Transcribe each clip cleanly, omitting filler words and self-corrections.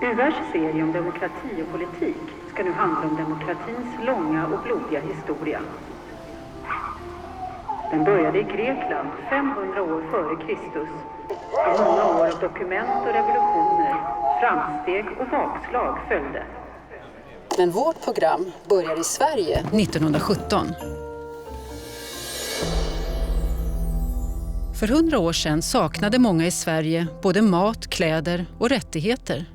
URs serie om demokrati och politik ska nu handla om demokratins långa och blodiga historia. Den började i Grekland 500 år före Kristus. Och många år av dokument och revolutioner, framsteg och bakslag följde. Men vårt program börjar i Sverige 1917. För 100 år sedan saknade många i Sverige både mat, kläder och rättigheter.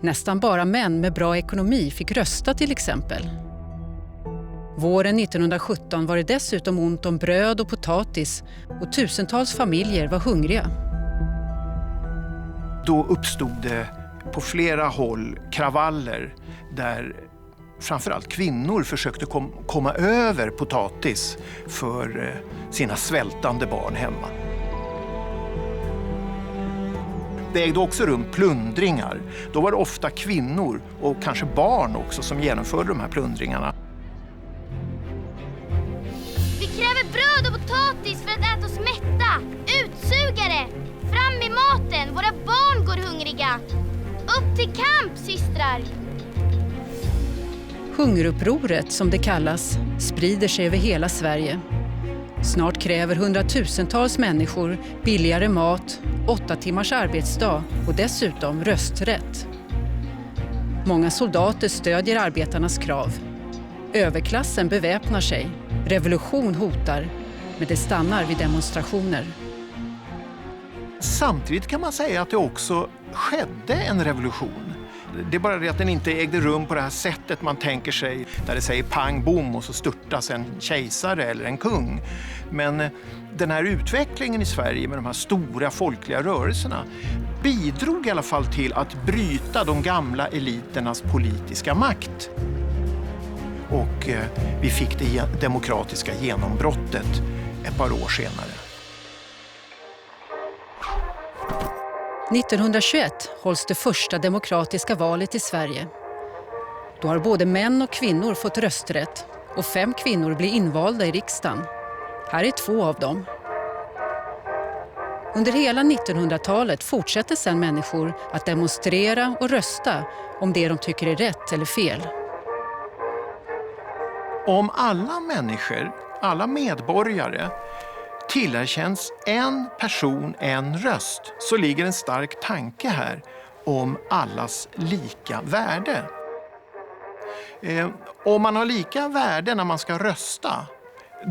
Nästan bara män med bra ekonomi fick rösta till exempel. Våren 1917 var det dessutom ont om bröd och potatis och tusentals familjer var hungriga. Då uppstod det på flera håll kravaller där framförallt kvinnor försökte komma över potatis för sina svältande barn hemma. Det ägde också rum plundringar. Då var det ofta kvinnor och kanske barn också som genomförde de här plundringarna. Vi kräver bröd och potatis för att äta oss mätta. Utsugare! Fram med maten, våra barn går hungriga. Upp till kamp, systrar! Hungerupproret, som det kallas, sprider sig över hela Sverige. Snart kräver hundratusentals människor billigare mat, 8 timmars arbetsdag och dessutom rösträtt. Många soldater stödjer arbetarnas krav. Överklassen beväpnar sig. Revolution hotar, men det stannar vid demonstrationer. Samtidigt kan man säga att det också skedde en revolution. Det är bara det att den inte ägde rum på det här sättet man tänker sig, där det säger pang bom och så störtas en kejsare eller en kung. Men den här utvecklingen i Sverige med de här stora folkliga rörelserna bidrog i alla fall till att bryta de gamla eliternas politiska makt. Och vi fick det demokratiska genombrottet ett par år senare. 1921 hålls det första demokratiska valet i Sverige. Då har både män och kvinnor fått rösträtt och 5 kvinnor blir invalda i riksdagen. Här är 2 av dem. Under hela 1900-talet fortsätter sedan människor att demonstrera och rösta om det de tycker är rätt eller fel. Om alla människor, alla medborgare, tillerkänns en person, en röst, så ligger en stark tanke här om allas lika värde. Om man har lika värde när man ska rösta,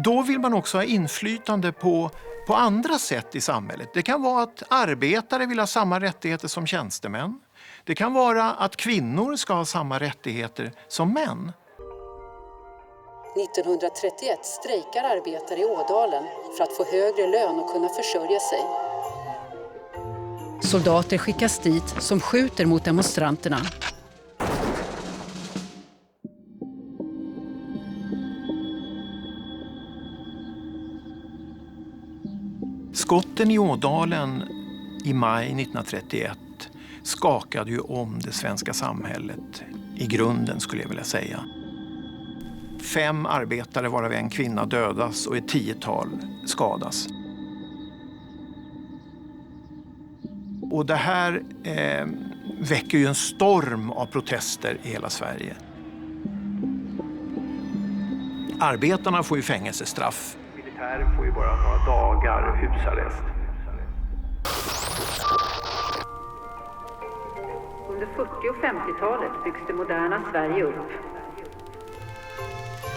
då vill man också ha inflytande på andra sätt i samhället. Det kan vara att arbetare vill ha samma rättigheter som tjänstemän. Det kan vara att kvinnor ska ha samma rättigheter som män. 1931 strejkar arbetare i Ådalen för att få högre lön och kunna försörja sig. Soldater skickas dit som skjuter mot demonstranterna. Skotten i Ådalen i maj 1931 skakade ju om det svenska samhället i grunden, skulle jag vilja säga. 5 arbetare varav en kvinna dödas och ett 10-tal skadas. Och det här väcker ju en storm av protester i hela Sverige. Arbetarna får ju fängelsestraff. Militären får ju bara några dagar husarrest. Under 40- och 50-talet byggs det moderna Sverige upp.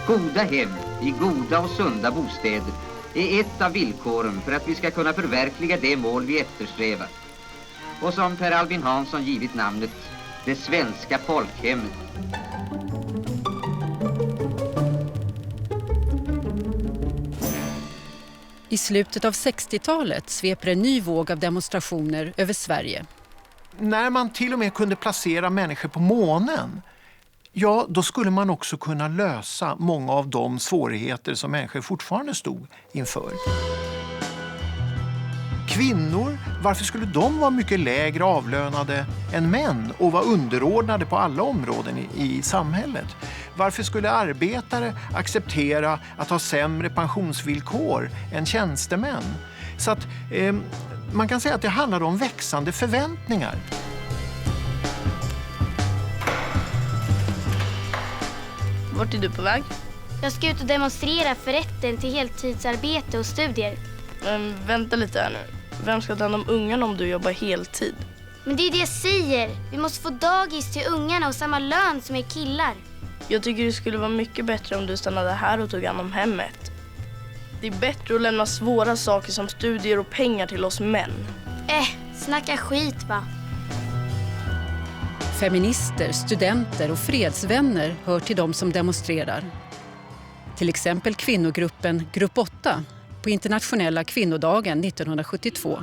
Goda hem i goda och sunda bostäder är ett av villkoren för att vi ska kunna förverkliga det mål vi eftersträvar. Och som Per Albin Hansson givit namnet, det svenska folkhemmet. I slutet av 60-talet sveper en ny våg av demonstrationer över Sverige. När man till och med kunde placera människor på månen, ja, då skulle man också kunna lösa många av de svårigheter som människor fortfarande stod inför. Kvinnor, varför skulle de vara mycket lägre avlönade än män och vara underordnade på alla områden i samhället? Varför skulle arbetare acceptera att ha sämre pensionsvillkor än tjänstemän? Så att man kan säga att det handlar om växande förväntningar. Vart är du på väg? Jag ska ut och demonstrera för rätten till heltidsarbete och studier. Men vänta lite här nu. Vem ska ta hand om ungarna om du jobbar heltid? Men det är det jag säger. Vi måste få dagis till ungarna och samma lön som er killar. Jag tycker det skulle vara mycket bättre om du stannade här och tog hand om hemmet. Det är bättre att lämna svåra saker som studier och pengar till oss män. Snacka skit va? Feminister, studenter och fredsvänner hör till de som demonstrerar. Till exempel kvinnogruppen Grupp 8 på internationella kvinnodagen 1972.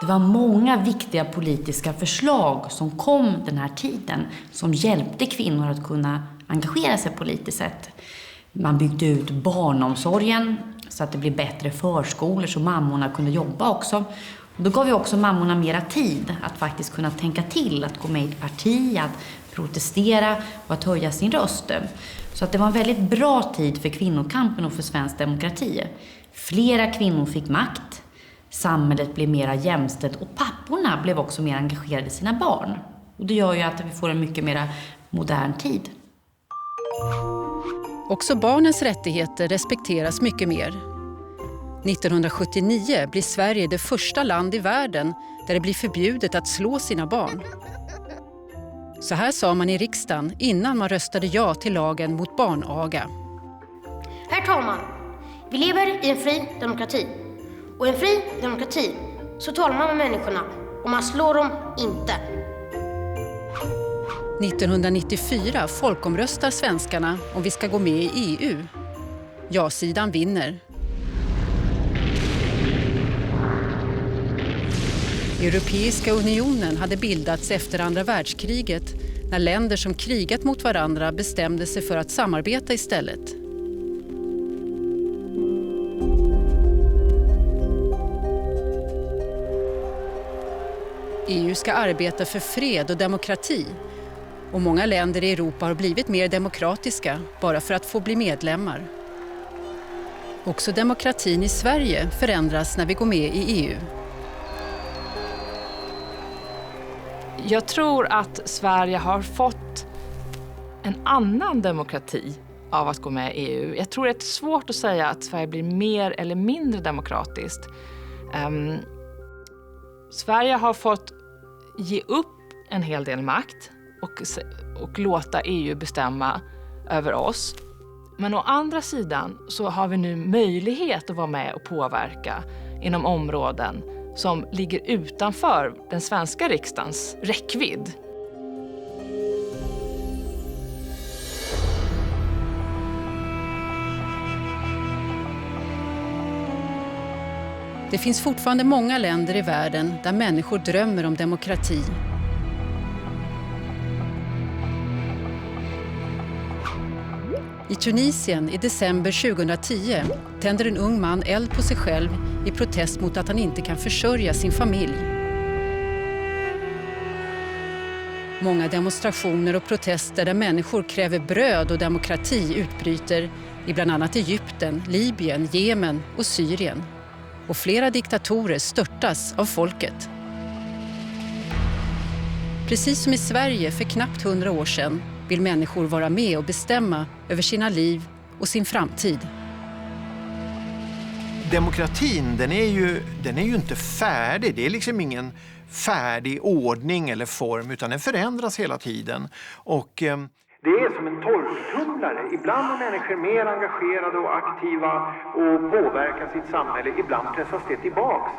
Det var många viktiga politiska förslag som kom den här tiden som hjälpte kvinnor att kunna engagera sig politiskt sett. Man byggde ut barnomsorgen så att det blev bättre förskolor så mammorna kunde jobba också. Då gav vi också mammorna mera tid att faktiskt kunna tänka till, att gå med i ett parti, att protestera och att höja sin röst. Så att det var en väldigt bra tid för kvinnokampen och för svensk demokrati. Flera kvinnor fick makt, samhället blev mera jämställt och papporna blev också mer engagerade i sina barn. Och det gör ju att vi får en mycket mer modern tid. Också barnens rättigheter respekteras mycket mer. 1979 blir Sverige det första land i världen där det blir förbjudet att slå sina barn. Så här sa man i riksdagen innan man röstade ja till lagen mot barnaga. Herr talman, vi lever i en fri demokrati. Och i en fri demokrati så talar man med människorna och man slår dem inte. 1994 folkomröstar svenskarna om vi ska gå med i EU. Ja-sidan vinner. Europeiska unionen hade bildats efter andra världskriget när länder som krigat mot varandra bestämde sig för att samarbeta istället. EU ska arbeta för fred och demokrati. Och många länder i Europa har blivit mer demokratiska bara för att få bli medlemmar. Också demokratin i Sverige förändras när vi går med i EU. Jag tror att Sverige har fått en annan demokrati av att gå med i EU. Jag tror det är svårt att säga att Sverige blir mer eller mindre demokratiskt. Sverige har fått ge upp en hel del makt och låta EU bestämma över oss. Men å andra sidan så har vi nu möjlighet att vara med och påverka inom områden som ligger utanför den svenska riksdagens räckvidd. Det finns fortfarande många länder i världen där människor drömmer om demokrati. I Tunisien i december 2010 tänder en ung man eld på sig själv i protest mot att han inte kan försörja sin familj. Många demonstrationer och protester där människor kräver bröd och demokrati utbryter i bland annat Egypten, Libyen, Jemen och Syrien. Och flera diktatorer störtas av folket. Precis som i Sverige för knappt 100 år sedan vill människor vara med och bestämma över sina liv och sin framtid. Demokratin, den är ju inte färdig. Det är liksom ingen färdig ordning eller form, utan den förändras hela tiden. Och det är som en torktumlare. Ibland är människor mer engagerade och aktiva och påverkar sitt samhälle. Ibland pressas det tillbaks.